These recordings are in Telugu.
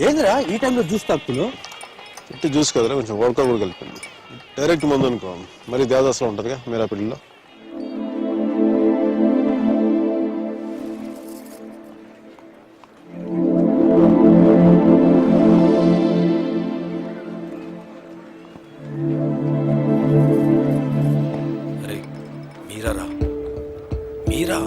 ఏందిరా ఈ టైంలో జ్యూస్ తాగుతున్నావు? ఇంటి జ్యూస్ కదరా, కొంచెం వోడ్కా కూడా కలిపింది. డైరెక్ట్ మందు అనుకో మరి దేవదాసలో ఉంటుందిగా మీరా పిల్లిలో. అరే మీరా మీరా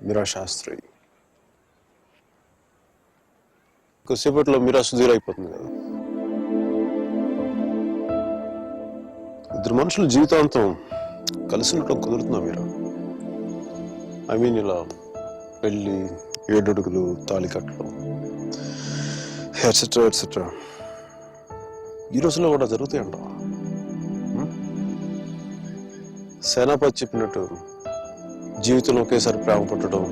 మీరా శాస్త్రి కొద్దిసేపట్లో మీరా సుధీర్ అయిపోతుంది కదా. ఇద్దరు మనుషులు జీవితాంతం కలిసి ఉండటం కుదురుతుందా మీరా? ఐ మీన్ ఇలా పెళ్ళి, ఏడడుగులు, తాళి కట్టడం ఎట్సెట్రా ఎట్సెట్రా ఈ రోజుల్లో కూడా జరుగుతాయంటావా? సేనాపతి చెప్పినట్టు జీవితంలో ఒకేసారి ప్రేమ పుట్టడం,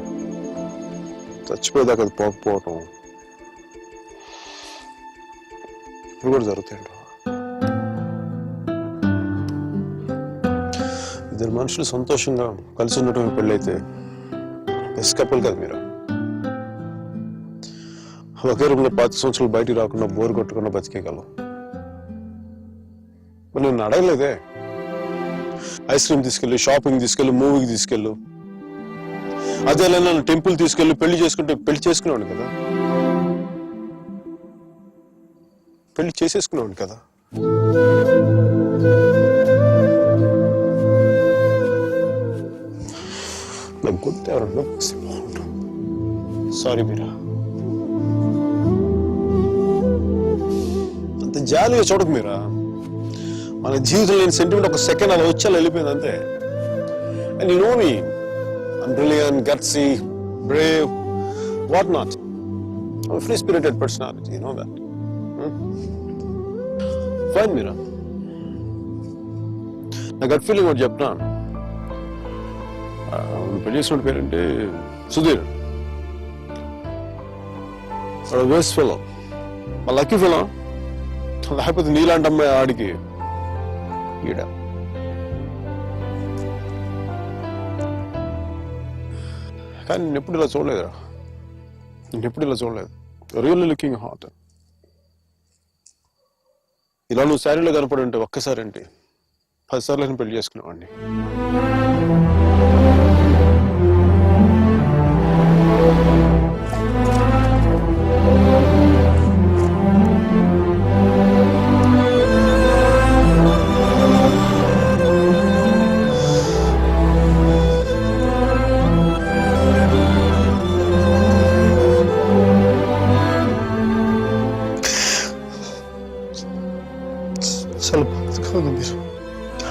చచ్చిపోయేదాకా అది పోకపోవటం ఇప్పుడు కూడా జరుగుతాయంట. ఇద్దరు మనుషులు సంతోషంగా కలిసి ఉండటం పెళ్ళైతే బెస్ట్ కపుల్ కదా మీరు. ఒకే రూమ్లో 5 సంవత్సరాలు బయటికి రాకుండా బోర్ కొట్టకుండా బతికేయగలవు. మరి నేను అడగలేదే, ఐస్ క్రీమ్ తీసుకెళ్ళు, షాపింగ్ తీసుకెళ్ళు, మూవీకి తీసుకెళ్ళు, అదే నన్ను టెంపుల్ తీసుకెళ్ళి పెళ్లి చేసుకుంటే పెళ్లి చేసుకునేవాడు కదా, పెళ్లి చేసేసుకునేవాడు కదా. నాకు గుర్తు ఎవరన్నా సారీ మీరా, అంత జాలీగా చూడకు మీరా. మన జీవితంలో లేని సెంటిమెంట్ ఒక సెకండ్ అలా వచ్చి అలా వెళ్ళిపోయింది అంతే. And you know me, I'm brilliant, gutsy, brave, whatnot. I'm a free-spirited personality, you know that. Fine, Meera. నా గట్ ఫీలింగ్ ఒకటి చెప్తా. పెళ్లి చేసిన పేరంటే సుధీర్. వేస్ట్ ఫెలో, మా లక్కీ ఫెలో. లేకపోతే నీలాంటి అమ్మాయి ఆడికి ఈడ. కానీ నేను ఎప్పుడు ఇలా చూడలేదురా, నేను ఎప్పుడు ఇలా చూడలేదు. Really looking hot. ఇలా నువ్వు శారీలో కనపడి ఉంటే ఒక్కసారి అంటే 10 సార్లు నేను పెళ్లి చేసుకునేవాడిని.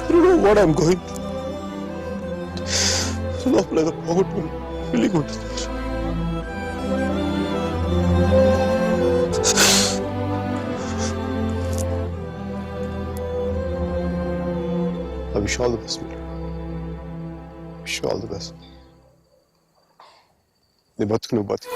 I don't know what I'm going through. లోపల ఏదో పోగొట్టుకుని ఫీలింగ్ ఉంటుంది. I wish you all the best, Meera. Wish you all the best. నీ బతుకు నువ్వు బతుకు.